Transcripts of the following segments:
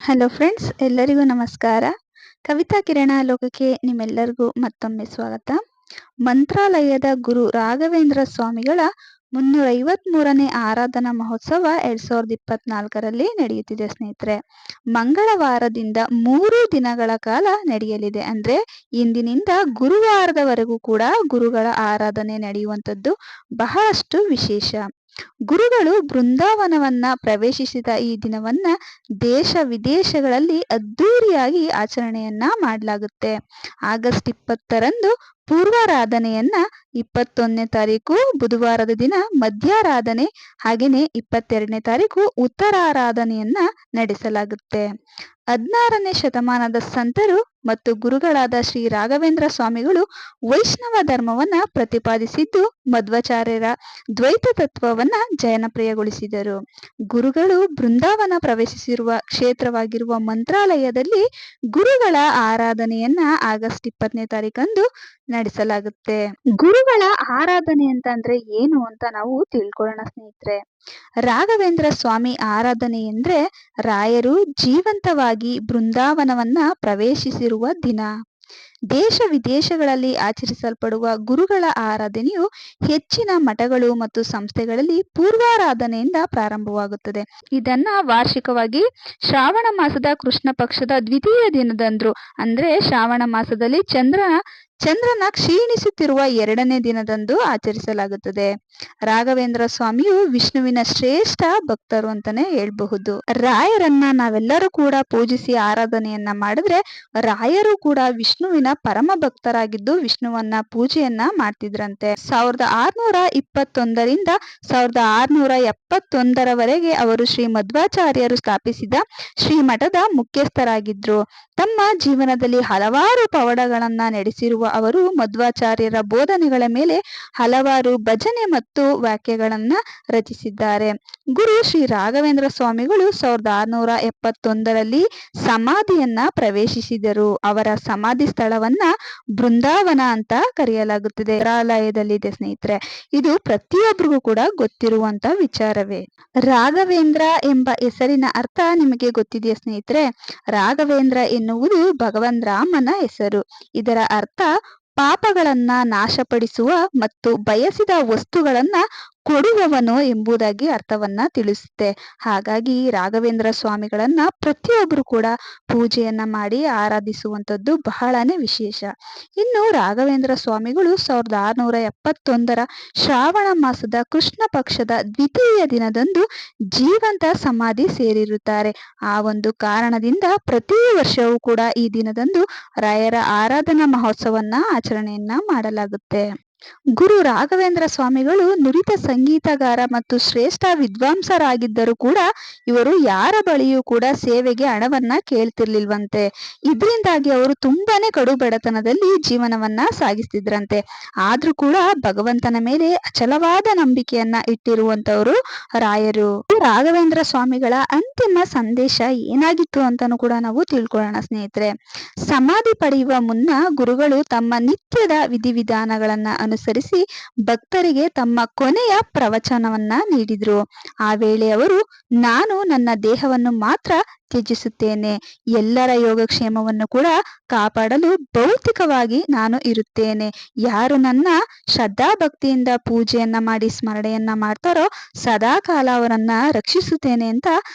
Hello friends, ಎಲ್ಲರಿಗೂ ನಮಸ್ಕಾರ. ಕವಿತಾ ಕಿರಣ ಲೋಕಕ್ಕೆ ನಿಮ್ಮೆಲ್ಲರಿಗೂ ಮತ್ತೊಮ್ಮೆ ಸ್ವಾಗತ. ಮಂತ್ರಾಲಯದ ಗುರು ರಾಘವೇಂದ್ರ ಸ್ವಾಮಿಗಳ 353ನೇ ಆರಾಧನಾ ಮಹೋತ್ಸವ 2024ರಲ್ಲಿ ನಡೆಯುತ್ತಿದೆ ಸ್ನೇಹಿತರೆ. ಮಂಗಳವಾರದಿಂದ 3 ದಿನಗಳ ಕಾಲ ನಡೆಯಲಿದೆ. ಅಂದ್ರೆ ಇಂದಿನಿಂದ ಗುರುವಾರದವರೆಗೂ ಕೂಡ ಗುರುಗಳ ಆರಾಧನೆ ನಡೆಯುವಂಥದ್ದು ಬಹಳಷ್ಟು ವಿಶೇಷ. ಗುರುಗಳು ಬೃಂದಾವನವನ್ನ ಪ್ರವೇಶಿಸಿದ ಈ ದಿನವನ್ನ ದೇಶ ವಿದೇಶಗಳಲ್ಲಿ ಅದ್ದೂರಿಯಾಗಿ ಆಚರಣೆಯನ್ನ ಮಾಡಲಾಗುತ್ತೆ. ಆಗಸ್ಟ್ 20ರಂದು ಪೂರ್ವಾರಾಧನೆಯನ್ನ, 21ನೇ ತಾರೀಕು ಬುಧವಾರದ ದಿನ ಮಧ್ಯಾರಾಧನೆ, ಹಾಗೆಯೇ 22ನೇ ತಾರೀಕು ಉತ್ತರಾರಾಧನೆಯನ್ನ ನಡೆಸಲಾಗುತ್ತೆ. 16ನೇ ಶತಮಾನದ ಸಂತರು ಮತ್ತು ಗುರುಗಳಾದ ಶ್ರೀ ರಾಘವೇಂದ್ರ ಸ್ವಾಮಿಗಳು ವೈಷ್ಣವ ಧರ್ಮವನ್ನ ಪ್ರತಿಪಾದಿಸಿದ್ದು, ಮಧ್ವಾಚಾರ್ಯರ ದ್ವೈತ ತತ್ವವನ್ನ ಜನಪ್ರಿಯಗೊಳಿಸಿದರು. ಗುರುಗಳು ಬೃಂದಾವನ ಪ್ರವೇಶಿಸಿರುವ ಕ್ಷೇತ್ರವಾಗಿರುವ ಮಂತ್ರಾಲಯದಲ್ಲಿ ಗುರುಗಳ ಆರಾಧನೆಯನ್ನ ಆಗಸ್ಟ್ 20ನೇ ತಾರೀಕಂದು ನಡೆಸಲಾಗುತ್ತೆ. ಗುರುಗಳ ಆರಾಧನೆ ಅಂದ್ರೆ ಏನು ಅಂತ ನಾವು ತಿಳ್ಕೊಳ್ಳೋಣ ಸ್ನೇಹಿತರೆ. ರಾಘವೇಂದ್ರ ಸ್ವಾಮಿ ಆರಾಧನೆ ಎಂದ್ರೆ ರಾಯರು ಜೀವಂತವಾಗಿ ಬೃಂದಾವನವನ್ನ ಪ್ರವೇಶಿಸಿರುವ ದಿನ. ದೇಶ ವಿದೇಶಗಳಲ್ಲಿ ಆಚರಿಸಲ್ಪಡುವ ಗುರುಗಳ ಆರಾಧನೆಯು ಹೆಚ್ಚಿನ ಮಠಗಳು ಮತ್ತು ಸಂಸ್ಥೆಗಳಲ್ಲಿ ಪೂರ್ವಾರಾಧನೆಯಿಂದ ಪ್ರಾರಂಭವಾಗುತ್ತದೆ. ಇದನ್ನ ವಾರ್ಷಿಕವಾಗಿ ಶ್ರಾವಣ ಮಾಸದ ಕೃಷ್ಣ ಪಕ್ಷದ ದ್ವಿತೀಯ ದಿನದಂದು, ಅಂದ್ರೆ ಶ್ರಾವಣ ಮಾಸದಲ್ಲಿ ಚಂದ್ರನ ಕ್ಷೀಣಿಸುತ್ತಿರುವ 2ನೇ ದಿನದಂದು ಆಚರಿಸಲಾಗುತ್ತದೆ. ರಾಘವೇಂದ್ರ ಸ್ವಾಮಿಯು ವಿಷ್ಣುವಿನ ಶ್ರೇಷ್ಠ ಭಕ್ತರು ಅಂತಾನೆ ಹೇಳ್ಬಹುದು. ರಾಯರನ್ನ ನಾವೆಲ್ಲರೂ ಕೂಡ ಪೂಜಿಸಿ ಆರಾಧನೆಯನ್ನ ಮಾಡಿದ್ರೆ ರಾಯರು ಕೂಡ ವಿಷ್ಣುವಿನ ಪರಮ ಭಕ್ತರಾಗಿದ್ದು ವಿಷ್ಣುವನ್ನ ಪೂಜೆಯನ್ನ ಮಾಡ್ತಿದ್ರಂತೆ. 1621ರಿಂದ 1671ರವರೆಗೆ ಅವರು ಶ್ರೀ ಮಧ್ವಾಚಾರ್ಯರು ಸ್ಥಾಪಿಸಿದ ಶ್ರೀಮಠದ ಮುಖ್ಯಸ್ಥರಾಗಿದ್ರು. ತಮ್ಮ ಜೀವನದಲ್ಲಿ ಹಲವಾರು ಪವಾಡಗಳನ್ನ ನಡೆಸಿರುವ ಅವರು ಮಧ್ವಾಚಾರ್ಯರ ಬೋಧನೆಗಳ ಮೇಲೆ ಹಲವಾರು ಭಜನೆ ಮತ್ತು ವಾಕ್ಯಗಳನ್ನ ರಚಿಸಿದ್ದಾರೆ. ಗುರು ಶ್ರೀ ರಾಘವೇಂದ್ರ ಸ್ವಾಮಿಗಳು 1671ರಲ್ಲಿ ಸಮಾಧಿಯನ್ನ ಪ್ರವೇಶಿಸಿದರು. ಅವರ ಸಮಾಧಿ ಸ್ಥಳವನ್ನ ಬೃಂದಾವನ ಅಂತ ಕರೆಯಲಾಗುತ್ತದೆ. ಮಂತ್ರಾಲಯದಲ್ಲಿದೆ ಸ್ನೇಹಿತರೆ. ಇದು ಪ್ರತಿಯೊಬ್ಬರಿಗೂ ಕೂಡ ಗೊತ್ತಿರುವಂತ ವಿಚಾರವೇ. ರಾಘವೇಂದ್ರ ಎಂಬ ಹೆಸರಿನ ಅರ್ಥ ನಿಮಗೆ ಗೊತ್ತಿದೆಯಾ ಸ್ನೇಹಿತರೆ? ರಾಘವೇಂದ್ರ ಎನ್ನುವುದು ಭಗವಾನ್ ರಾಮನ ಹೆಸರು. ಇದರ ಅರ್ಥ ಪಾಪಗಳನ್ನ ನಾಶಪಡಿಸುವ ಮತ್ತು ಬಯಸಿದ ವಸ್ತುಗಳನ್ನ ಕೊಡುವವನು ಎಂಬುದಾಗಿ ಅರ್ಥವನ್ನ ತಿಳಿಸುತ್ತೆ. ಹಾಗಾಗಿ ರಾಘವೇಂದ್ರ ಸ್ವಾಮಿಗಳನ್ನ ಪ್ರತಿಯೊಬ್ಬರು ಕೂಡ ಪೂಜೆಯನ್ನ ಮಾಡಿ ಆರಾಧಿಸುವಂಥದ್ದು ಬಹಳನೇ ವಿಶೇಷ. ಇನ್ನು ರಾಘವೇಂದ್ರ ಸ್ವಾಮಿಗಳು 1671ರ ಶ್ರಾವಣ ಮಾಸದ ಕೃಷ್ಣ ಪಕ್ಷದ ದ್ವಿತೀಯ ದಿನದಂದು ಜೀವಂತ ಸಮಾಧಿ ಸೇರಿರುತ್ತಾರೆ. ಆ ಒಂದು ಕಾರಣದಿಂದ ಪ್ರತಿ ವರ್ಷವೂ ಕೂಡ ಈ ದಿನದಂದು ರಾಯರ ಆರಾಧನಾ ಮಹೋತ್ಸವನ್ನ ಆಚರಣೆಯನ್ನ ಮಾಡಲಾಗುತ್ತೆ. ಗುರು ರಾಘವೇಂದ್ರ ಸ್ವಾಮಿಗಳು ನುರಿತ ಸಂಗೀತಗಾರ ಮತ್ತು ಶ್ರೇಷ್ಠ ವಿದ್ವಾಂಸರಾಗಿದ್ದರೂ ಕೂಡ ಇವರು ಯಾರ ಬಳಿಯೂ ಕೂಡ ಸೇವೆಗೆ ಹಣವನ್ನ ಕೇಳ್ತಿರ್ಲಿಲ್ವಂತೆ. ಇದರಿಂದಾಗಿ ಅವರು ತುಂಬಾನೇ ಕಡು ಬಡತನದಲ್ಲಿ ಜೀವನವನ್ನ ಸಾಗಿಸ್ತಿದ್ರಂತೆ. ಆದ್ರೂ ಕೂಡ ಭಗವಂತನ ಮೇಲೆ ಅಚಲವಾದ ನಂಬಿಕೆಯನ್ನ ಇಟ್ಟಿರುವಂತವರು ರಾಯರು. ರಾಘವೇಂದ್ರ ಸ್ವಾಮಿಗಳ ಅಂತಿಮ ಸಂದೇಶ ಏನಾಗಿತ್ತು ಅಂತಾನೂ ಕೂಡ ನಾವು ತಿಳ್ಕೊಳ್ಳೋಣ ಸ್ನೇಹಿತರೆ. ಸಮಾಧಿ ಪಡೆಯುವ ಮುನ್ನ ಗುರುಗಳು ತಮ್ಮ ನಿತ್ಯದ ವಿಧಿವಿಧಾನಗಳನ್ನ ಅನುಸರಿಸಿ ಭಕ್ತರಿಗೆ ತಮ್ಮ ಕೊನೆಯ ಪ್ರವಚನವನ್ನ ನೀಡಿದ್ರು. ಆ ವೇಳೆ ಅವರು, ನಾನು ನನ್ನ ದೇಹವನ್ನು ಮಾತ್ರ ತ್ಯಜಿಸುತ್ತೇನೆ, ಎಲ್ಲರ ಯೋಗಕ್ಷೇಮವನ್ನು ಕೂಡ ಕಾಪಾಡಲು ಭೌತಿಕವಾಗಿ ನಾನು ಇರುತ್ತೇನೆ. ಯಾರು ನನ್ನ ಶ್ರದ್ಧಾಭಕ್ತಿಯಿಂದ ಪೂಜೆಯನ್ನ ಮಾಡಿ ಸ್ಮರಣೆಯನ್ನ ಮಾಡ್ತಾರೋ ಸದಾ ಕಾಲ ಅವರನ್ನ ರಕ್ಷಿಸುತ್ತೇನೆ ಅಂತ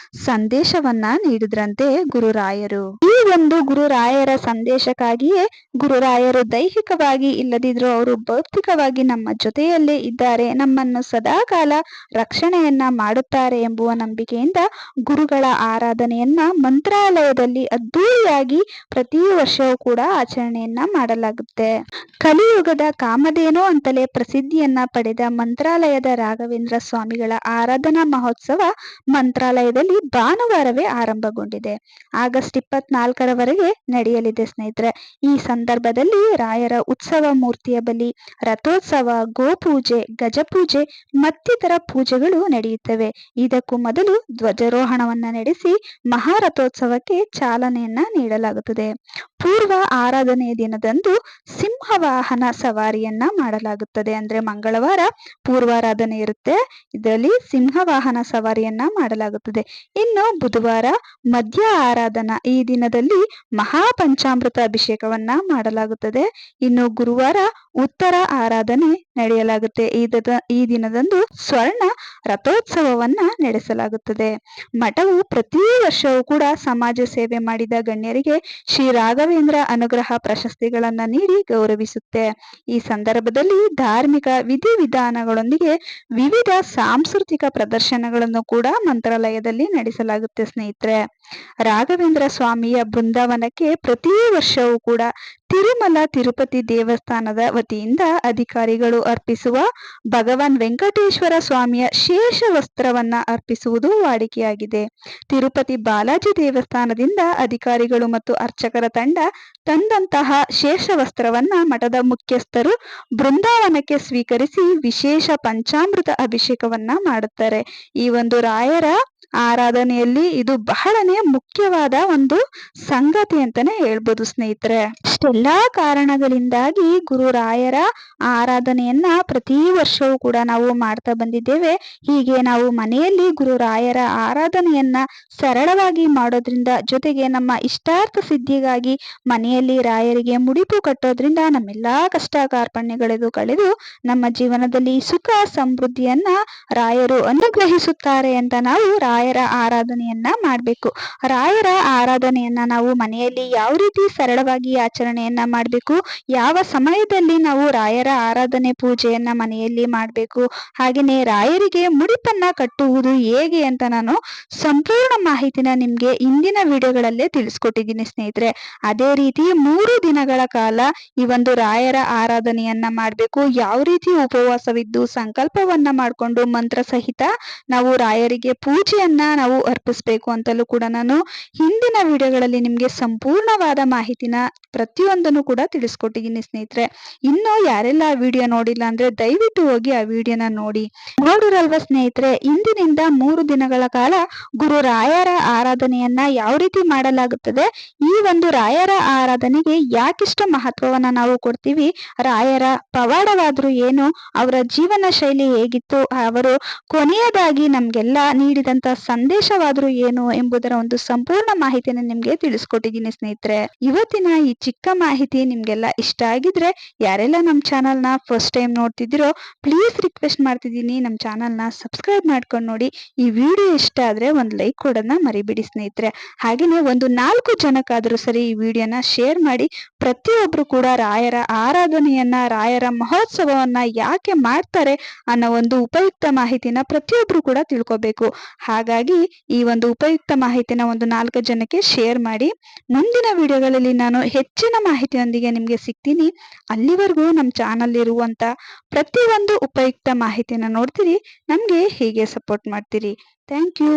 ಸಂದೇಶವನ್ನ ನೀಡಿದ್ರಂತೆ ಗುರುರಾಯರು. ಈ ಒಂದು ಗುರುರಾಯರ ಸಂದೇಶಕ್ಕಾಗಿಯೇ ಗುರುರಾಯರು ದೈಹಿಕವಾಗಿ ಇಲ್ಲದಿದ್ರು ಅವರು ಭೌತಿಕವಾಗಿ ನಮ್ಮ ಜೊತೆಯಲ್ಲೇ ಇದ್ದಾರೆ, ನಮ್ಮನ್ನು ಸದಾ ಕಾಲ ರಕ್ಷಣೆಯನ್ನ ಮಾಡುತ್ತಾರೆ ಎಂಬುವ ನಂಬಿಕೆಯಿಂದ ಗುರುಗಳ ಆರಾಧನೆಯನ್ನ ಮಂತ್ರಾಲಯದಲ್ಲಿ ಅದ್ದೂರಿಯಾಗಿ ಪ್ರತಿ ವರ್ಷವೂ ಕೂಡ ಆಚರಣೆಯನ್ನ ಮಾಡಲಾಗುತ್ತೆ. ಕಲಿಯುಗದ ಕಾಮಧೇನು ಅಂತಲೇ ಪ್ರಸಿದ್ಧಿಯನ್ನ ಪಡೆದ ಮಂತ್ರಾಲಯದ ರಾಘವೇಂದ್ರ ಸ್ವಾಮಿಗಳ ಆರಾಧನಾ ಮಹೋತ್ಸವ ಮಂತ್ರಾಲಯದಲ್ಲಿ ಭಾನುವಾರವೇ ಆರಂಭಗೊಂಡಿದೆ. ಆಗಸ್ಟ್ 24ರವರೆಗೆ ನಡೆಯಲಿದೆ ಸ್ನೇಹಿತರೆ. ಈ ಸಂದರ್ಭದಲ್ಲಿ ರಾಯರ ಉತ್ಸವ ಮೂರ್ತಿಯ ಬಲಿ, ರಥೋತ್ಸವ, ಗೋಪೂಜೆ, ಗಜಪೂಜೆ ಮತ್ತಿತರ ಪೂಜೆಗಳು ನಡೆಯುತ್ತವೆ. ಇದಕ್ಕೂ ಮೊದಲು ಧ್ವಜಾರೋಹಣವನ್ನ ನಡೆಸಿ ಮಹಾರಥೋತ್ಸವಕ್ಕೆ ಚಾಲನೆಯನ್ನ ನೀಡಲಾಗುತ್ತದೆ. ಪೂರ್ವ ಆರಾಧನೆಯ ದಿನದಂದು ಸಿಂಹವಾಹನ ಸವಾರಿಯನ್ನ ಮಾಡಲಾಗುತ್ತದೆ. ಅಂದ್ರೆ ಮಂಗಳವಾರ ಪೂರ್ವಾರಾಧನೆ ಇರುತ್ತೆ, ಇದರಲ್ಲಿ ಸಿಂಹವಾಹನ ಸವಾರಿಯನ್ನ ಮಾಡಲಾಗುತ್ತದೆ. ಇನ್ನು ಬುಧವಾರ ಮಧ್ಯ ಆರಾಧನಾ, ಈ ದಿನದಲ್ಲಿ ಮಹಾಪಂಚಾಮೃತ ಅಭಿಷೇಕವನ್ನ ಮಾಡಲಾಗುತ್ತದೆ. ಇನ್ನು ಗುರುವಾರ ಉತ್ತರ ಆರಾಧನೆ ನಡೆಯಲಾಗುತ್ತೆ. ಈ ದಿನದಂದು ಸ್ವರ್ಣ ರಥೋತ್ಸವವನ್ನ ನಡೆಸಲಾಗುತ್ತದೆ. ಮಠವು ಪ್ರತಿ ವರ್ಷವೂ ಕೂಡ ಸಮಾಜ ಸೇವೆ ಮಾಡಿದ ಗಣ್ಯರಿಗೆ ಶ್ರೀ ರಾಘವೇಂದ್ರ ಅನುಗ್ರಹ ಪ್ರಶಸ್ತಿಗಳನ್ನ ನೀಡಿ ಗೌರವಿಸುತ್ತೆ. ಈ ಸಂದರ್ಭದಲ್ಲಿ ಧಾರ್ಮಿಕ ವಿಧಿವಿಧಾನಗಳೊಂದಿಗೆ ವಿವಿಧ ಸಾಂಸ್ಕೃತಿಕ ಪ್ರದರ್ಶನಗಳನ್ನು ಕೂಡ ಮಂತ್ರಾಲಯದಲ್ಲಿ ನಡೆಸಲಾಗುತ್ತೆ. ಸ್ನೇಹಿತರೆ, ರಾಘವೇಂದ್ರ ಸ್ವಾಮಿಯ ಬೃಂದಾವನಕ್ಕೆ ಪ್ರತಿ ವರ್ಷವೂ ಕೂಡ ತಿರುಮಲ ತಿರುಪತಿ ದೇವಸ್ಥಾನದ ವತಿಯಿಂದ ಅಧಿಕಾರಿಗಳು ಅರ್ಪಿಸುವ ಭಗವಾನ್ ವೆಂಕಟೇಶ್ವರ ಸ್ವಾಮಿಯ ಶೇಷ ವಸ್ತ್ರವನ್ನ ಅರ್ಪಿಸುವುದು ವಾಡಿಕೆಯಾಗಿದೆ. ತಿರುಪತಿ ಬಾಲಾಜಿ ದೇವಸ್ಥಾನದಿಂದ ಅಧಿಕಾರಿಗಳು ಮತ್ತು ಅರ್ಚಕರ ತಂಡ ತಂದಂತಹ ಶೇಷ ವಸ್ತ್ರವನ್ನ ಮಠದ ಮುಖ್ಯಸ್ಥರು ಬೃಂದಾವನಕ್ಕೆ ಸ್ವೀಕರಿಸಿ ವಿಶೇಷ ಪಂಚಾಮೃತ ಅಭಿಷೇಕವನ್ನ ಮಾಡುತ್ತಾರೆ. ಈ ಒಂದು ರಾಯರ ಆರಾಧನೆಯಲ್ಲಿ ಇದು ಬಹಳನೇ ಮುಖ್ಯವಾದ ಒಂದು ಸಂಗತಿ ಅಂತಾನೆ ಹೇಳ್ಬೋದು ಸ್ನೇಹಿತರೆ. ಇಷ್ಟೆಲ್ಲಾ ಕಾರಣಗಳಿಂದಾಗಿ ಗುರು ರಾಯರ ಆರಾಧನೆಯನ್ನ ಪ್ರತಿ ವರ್ಷವೂ ಕೂಡ ನಾವು ಮಾಡ್ತಾ ಬಂದಿದ್ದೇವೆ. ಹೀಗೆ ನಾವು ಮನೆಯಲ್ಲಿ ಗುರು ರಾಯರ ಆರಾಧನೆಯನ್ನ ಸರಳವಾಗಿ ಮಾಡೋದ್ರಿಂದ, ಜೊತೆಗೆ ನಮ್ಮ ಇಷ್ಟಾರ್ಥ ಸಿದ್ಧಿಗಾಗಿ ಮನೆಯಲ್ಲಿ ರಾಯರಿಗೆ ಮುಡಿಪು ಕಟ್ಟೋದ್ರಿಂದ ನಮ್ಮೆಲ್ಲಾ ಕಷ್ಟ ಕಾರ್ಪಣ್ಯಗಳೆದು ಕಳೆದು ನಮ್ಮ ಜೀವನದಲ್ಲಿ ಸುಖ ಸಮೃದ್ಧಿಯನ್ನ ರಾಯರು ಅನುಗ್ರಹಿಸುತ್ತಾರೆ ಅಂತ ನಾವು ರಾಯರ ಆರಾಧನೆಯನ್ನ ಮಾಡಬೇಕು. ರಾಯರ ಆರಾಧನೆಯನ್ನ ನಾವು ಮನೆಯಲ್ಲಿ ಯಾವ ರೀತಿ ಸರಳವಾಗಿ ಆಚರಣೆಯನ್ನ ಮಾಡಬೇಕು, ಯಾವ ಸಮಯದಲ್ಲಿ ನಾವು ರಾಯರ ಆರಾಧನೆ ಪೂಜೆಯನ್ನ ಮನೆಯಲ್ಲಿ ಮಾಡಬೇಕು, ಹಾಗೆಯೇ ರಾಯರಿಗೆ ಮುಡಿಪನ್ನ ಕಟ್ಟುವುದು ಹೇಗೆ ಅಂತ ನಾನು ಸಂಪೂರ್ಣ ಮಾಹಿತಿನ ನಿಮ್ಗೆ ಇಂದಿನ ವಿಡಿಯೋಗಳಲ್ಲೇ ತಿಳಿಸ್ಕೊಟ್ಟಿದ್ದೀನಿ ಸ್ನೇಹಿತರೆ. ಅದೇ ರೀತಿ 3 ದಿನಗಳ ಕಾಲ ಈ ಒಂದು ರಾಯರ ಆರಾಧನೆಯನ್ನ ಮಾಡಬೇಕು. ಯಾವ ರೀತಿ ಉಪವಾಸವಿದ್ದು ಸಂಕಲ್ಪವನ್ನ ಮಾಡಿಕೊಂಡು ಮಂತ್ರ ಸಹಿತ ನಾವು ರಾಯರಿಗೆ ಪೂಜೆಯನ್ನ ನಾವು ಅರ್ಪಿಸ್ಬೇಕು ಅಂತಲೂ ಕೂಡ ನಾನು ಹಿಂದಿನ ವಿಡಿಯೋಗಳಲ್ಲಿ ನಿಮ್ಗೆ ಸಂಪೂರ್ಣವಾದ ಮಾಹಿತಿನ ಪ್ರತಿಯೊಂದನ್ನು ಕೂಡ ತಿಳಿಸ್ಕೊಟ್ಟಿದ್ದೀನಿ ಸ್ನೇಹಿತರೆ. ಇನ್ನು ಯಾರೆಲ್ಲ ಆ ವಿಡಿಯೋ ನೋಡಿಲ್ಲ ಅಂದ್ರೆ ದಯವಿಟ್ಟು ಹೋಗಿ ಆ ವಿಡಿಯೋನ ನೋಡಿರಲ್ವಾ ಸ್ನೇಹಿತರೆ. ಇಂದಿನಿಂದ 3 ದಿನಗಳ ಕಾಲ ಗುರು ರಾಯರ ಆರಾಧನೆಯನ್ನ ಯಾವ ರೀತಿ ಮಾಡಲಾಗುತ್ತದೆ, ಈ ಒಂದು ರಾಯರ ಆರಾಧನೆಗೆ ಯಾಕಿಷ್ಟು ಮಹತ್ವವನ್ನ ನಾವು ಕೊಡ್ತೀವಿ, ರಾಯರ ಪವಾಡವಾದ್ರೂ ಏನು, ಅವರ ಜೀವನ ಶೈಲಿ ಹೇಗಿತ್ತು, ಅವರು ಕೊನೆಯದಾಗಿ ನಮ್ಗೆಲ್ಲ ನೀಡಿದಂತ ಸಂದೇಶವಾದ್ರೂ ಏನು ಎಂಬುದರ ಒಂದು ಸಂಪೂರ್ಣ ಮಾಹಿತಿನ ನಿಮ್ಗೆ ತಿಳಿಸ್ಕೊಟ್ಟಿದ್ದೀನಿ ಸ್ನೇಹಿತರೆ. ಇವತ್ತಿನ ಈ ಚಿಕ್ಕ ಮಾಹಿತಿ ನಿಮ್ಗೆಲ್ಲ ಇಷ್ಟ ಆಗಿದ್ರೆ, ಯಾರೆಲ್ಲ ನಮ್ಮ ಚಾನಲ್ನ ಫಸ್ಟ್ ಟೈಮ್ ನೋಡ್ತಿದ್ದೀರೋ ಪ್ಲೀಸ್ ರಿಕ್ವೆಸ್ಟ್ ಮಾಡ್ತಿದ್ದೀನಿ, ನಮ್ಮ ಚಾನಲ್ನ ಸಬ್ಸ್ಕ್ರೈಬ್ ಮಾಡ್ಕೊಂಡು ನೋಡಿ. ಈ ವಿಡಿಯೋ ಇಷ್ಟ ಆದ್ರೆ ಒಂದು ಲೈಕ್ ಕೊಡೋದನ್ನ ಮರಿಬೇಡಿ ಸ್ನೇಹಿತರೆ. ಹಾಗೆಯೇ ಒಂದು 4 ಜನಕ್ಕಾದ್ರೂ ಸರಿ ಈ ವಿಡಿಯೋನ ಶೇರ್ ಮಾಡಿ. ಪ್ರತಿಯೊಬ್ರು ಕೂಡ ರಾಯರ ಆರಾಧನೆಯನ್ನ, ರಾಯರ ಮಹೋತ್ಸವವನ್ನ ಯಾಕೆ ಮಾಡ್ತಾರೆ ಅನ್ನೋ ಒಂದು ಉಪಯುಕ್ತ ಮಾಹಿತಿನ ಪ್ರತಿಯೊಬ್ರು ಕೂಡ ತಿಳ್ಕೊಬೇಕು. ಹಾಗಾಗಿ ಈ ಒಂದು ಉಪಯುಕ್ತ ಮಾಹಿತಿನ ಒಂದು 4 ಜನಕ್ಕೆ ಶೇರ್ ಮಾಡಿ. ಮುಂದಿನ ವಿಡಿಯೋಗಳಲ್ಲಿ ನಾನು ಹೆಚ್ಚಿನ ಮಾಹಿತಿಯೊಂದಿಗೆ ನಿಮ್ಗೆ ಸಿಗ್ತೀನಿ. ಅಲ್ಲಿವರೆಗೂ ನಮ್ಮ ಚಾನಲ್ ಇರುವಂತ ಪ್ರತಿಯೊಂದು ಉಪಯುಕ್ತ ಮಾಹಿತಿನ ನೋಡ್ತೀರಿ, ನಮ್ಗೆ ಹೀಗೆ ಸಪೋರ್ಟ್ ಮಾಡ್ತೀರಿ. Thank you.